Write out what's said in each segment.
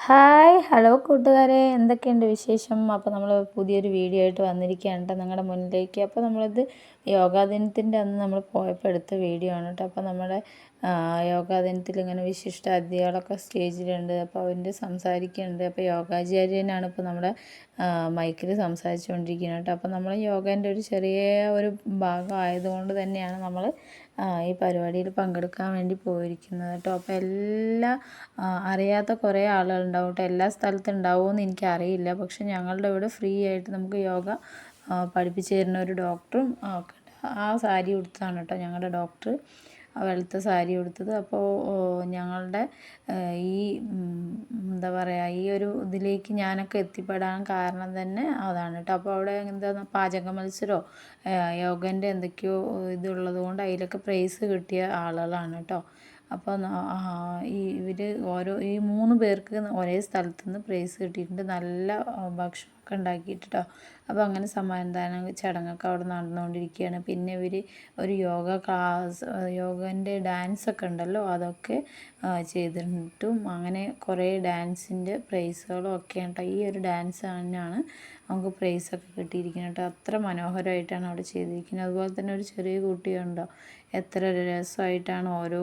Hi hello കൂട്ടുകാരെ, എന്തൊക്കെയുണ്ട് വിശേഷം? അപ്പോൾ നമ്മൾ പുതിയൊരു വീഡിയോ ആയിട്ട് വന്നിരിക്കുകയാണ് കേട്ടോ നിങ്ങളുടെ മുന്നിലേക്ക്. അപ്പോൾ നമ്മളിത് യോഗാ ദിനത്തിൻ്റെ അന്ന് നമ്മൾ പോയപ്പോൾ എടുത്ത വീഡിയോ ആണ് കേട്ടോ. അപ്പോൾ നമ്മുടെ യോഗാ ദിനത്തിൽ ഇങ്ങനെ വിശിഷ്ട അതിഥികളൊക്കെ സ്റ്റേജിലുണ്ട്. അപ്പോൾ അവൻ്റെ സംസാരിക്കുന്നുണ്ട്. അപ്പോൾ യോഗാചാര്യനാണ് ഇപ്പോൾ നമ്മുടെ മൈക്കിൽ സംസാരിച്ചുകൊണ്ടിരിക്കുന്നത് കേട്ടോ. അപ്പോൾ നമ്മൾ യോഗേൻ്റെ ഒരു ചെറിയ ഒരു ഭാഗം ആയതുകൊണ്ട് തന്നെയാണ് നമ്മൾ ഈ പരിപാടിയിൽ പങ്കെടുക്കാൻ വേണ്ടി പോയിരിക്കുന്നത് കേട്ടോ. അപ്പോൾ അറിയാത്ത കുറേ ആളുകളുണ്ടാവും കേട്ടോ. എല്ലാ സ്ഥലത്തും ഉണ്ടാവുമെന്ന് എനിക്കറിയില്ല. പക്ഷെ ഞങ്ങളുടെ ഇവിടെ ഫ്രീ ആയിട്ട് നമുക്ക് യോഗ പഠിപ്പിച്ചു തരുന്ന ഒരു ഡോക്ടറും ഒക്കെ ഉണ്ട്. ആ സാരി ഉടുത്തതാണ് കേട്ടോ ഞങ്ങളുടെ ഡോക്ടർ, വെളുത്ത സാരി ഉടുത്തത്. അപ്പോൾ ഞങ്ങളുടെ ഈ എന്താ പറയുക, ഈ ഒരു ഇതിലേക്ക് ഞാനൊക്കെ എത്തിപ്പെടാൻ കാരണം തന്നെ അതാണ് കേട്ടോ. അപ്പോൾ അവിടെ എന്താ പാചക മത്സരമോ യോഗൻ്റെ എന്തൊക്കെയോ ഇതുള്ളത് കൊണ്ട് അതിലൊക്കെ പ്രൈസ് കിട്ടിയ ആളുകളാണ് കേട്ടോ. അപ്പോൾ ഇവർ ഈ 3 പേർക്ക് ഒരേ സ്ഥലത്തു നിന്ന് പ്രൈസ് കിട്ടിയിട്ടുണ്ട്. നല്ല ഭക്ഷണമൊക്കെ ഉണ്ടാക്കിയിട്ട് കേട്ടോ. അപ്പോൾ അങ്ങനെ സമ്മാനദാന ചടങ്ങൊക്കെ അവിടെ നടന്നുകൊണ്ടിരിക്കുകയാണ്. പിന്നെ ഇവർ ഒരു യോഗൻ്റെ ഡാൻസൊക്കെ ഉണ്ടല്ലോ, അതൊക്കെ ചെയ്തിട്ടും അങ്ങനെ കുറേ ഡാൻസിൻ്റെ പ്രൈസുകളും ഒക്കെയാണ് കേട്ടോ. ഈ ഒരു ഡാൻസ് തന്നെയാണ് നമുക്ക് പ്രൈസൊക്കെ കിട്ടിയിരിക്കുന്നത് കേട്ടോ. അത്ര മനോഹരമായിട്ടാണ് അവിടെ ചെയ്തിരിക്കുന്നത്. അതുപോലെ തന്നെ ഒരു ചെറിയ കുട്ടിയുണ്ടോ, എത്ര രസമായിട്ടാണ് ഓരോ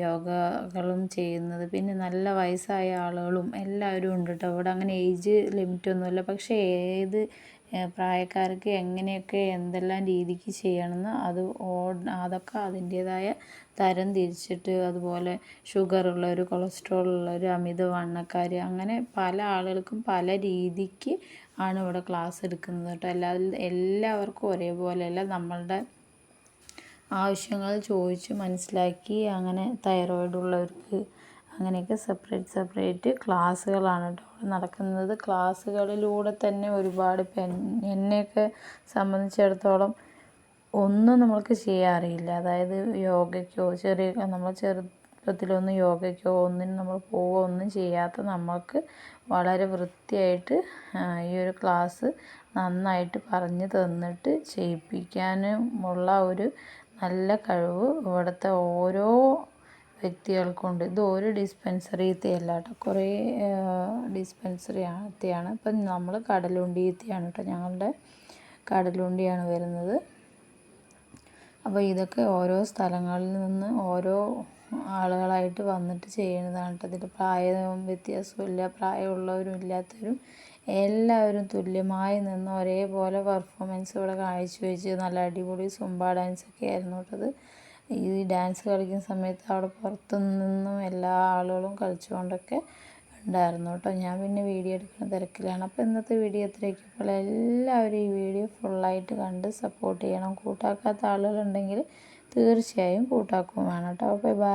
യോഗകളും ചെയ്യുന്നത്. പിന്നെ നല്ല വയസ്സായ ആളുകളും എല്ലാവരും ഉണ്ട് കേട്ടോ. ഇവിടെ അങ്ങനെ ഏജ് ലിമിറ്റൊന്നുമില്ല. പക്ഷേ ഏത് പ്രായക്കാർക്ക് എങ്ങനെയൊക്കെ എന്തെല്ലാം രീതിക്ക് ചെയ്യണമെന്ന് അതൊക്കെ അതിൻ്റേതായ തരം തിരിച്ചിട്ട്, അതുപോലെ ഷുഗറുള്ളവർ, കൊളസ്ട്രോൾ ഉള്ളവർ, അമിതവണ്ണക്കാർ, അങ്ങനെ പല ആളുകൾക്കും പല രീതിക്ക് ആണ് ഇവിടെ ക്ലാസ് എടുക്കുന്നത് കേട്ടോ. എല്ലാവർക്കും ഒരേപോലെയല്ല, നമ്മളുടെ ആവശ്യങ്ങൾ ചോദിച്ച് മനസ്സിലാക്കി അങ്ങനെ തൈറോയിഡ് ഉള്ളവർക്ക് അങ്ങനെയൊക്കെ സെപ്പറേറ്റ് ക്ലാസ്സുകളാണ് കേട്ടോ ഇവിടെ നടക്കുന്നത്. ക്ലാസ്സുകളിലൂടെ തന്നെ ഒരുപാട് എന്നെയൊക്കെ സംബന്ധിച്ചിടത്തോളം ഒന്നും നമ്മൾക്ക് ചെയ്യാൻ അറിയില്ല. അതായത് യോഗയ്ക്കോ നമ്മൾ ചെറുപ്പത്തിലൊന്നും യോഗയ്ക്കോ ഒന്നിനും നമ്മൾ ഒന്നും ചെയ്യാത്ത നമ്മൾക്ക് വളരെ വൃത്തിയായിട്ട് ഈ ഒരു ക്ലാസ് നന്നായിട്ട് പറഞ്ഞു തന്നിട്ട് ചെയ്യിപ്പിക്കാനുമുള്ള ഒരു നല്ല കഴിവ് ഇവിടുത്തെ ഓരോ വ്യക്തികൾക്കുണ്ട്. ഇത് ഒരു ഡിസ്പെൻസറിയത്തെ അല്ല കേട്ടോ, കുറേ ഡിസ്പെൻസറിയാണ്. ഇപ്പം നമ്മൾ കടലുണ്ടിയത്തെയാണ് കേട്ടോ, ഞങ്ങളുടെ കടലുണ്ടിയാണ് വരുന്നത്. അപ്പോൾ ഇതൊക്കെ ഓരോ സ്ഥലങ്ങളിൽ നിന്ന് ഓരോ ആളുകളായിട്ട് വന്നിട്ട് ചെയ്യുന്നതാണ് കേട്ടോ. ഇതിൽ പ്രായം വ്യത്യാസമില്ല, പ്രായമുള്ളവരും ഇല്ലാത്തവരും എല്ലാവരും തുല്യമായി നിന്ന് ഒരേപോലെ പെർഫോമൻസ് ഇവിടെ കാഴ്ചവെച്ച് നല്ല അടിപൊളി സുംബ ഡാൻസൊക്കെ ആയിരുന്നു കേട്ടത്. ഈ ഡാൻസ് കളിക്കുന്ന സമയത്ത് അവിടെ പുറത്തു നിന്നും എല്ലാ ആളുകളും കളിച്ചുകൊണ്ടൊക്കെ ഉണ്ടായിരുന്നു കേട്ടോ. ഞാൻ പിന്നെ വീഡിയോ എടുക്കുന്ന തിരക്കിലാണ്. അപ്പോൾ ഇന്നത്തെ വീഡിയോ ഇത്രയൊക്കെ. അപ്പോൾ എല്ലാവരും ഈ വീഡിയോ ഫുള്ളായിട്ട് കണ്ട് സപ്പോർട്ട് ചെയ്യണം. കൂട്ടാക്കാത്ത ആളുകളുണ്ടെങ്കിൽ തീർച്ചയായും കൂട്ടാക്കും വേണം കേട്ടോ. അപ്പോൾ ബൈ.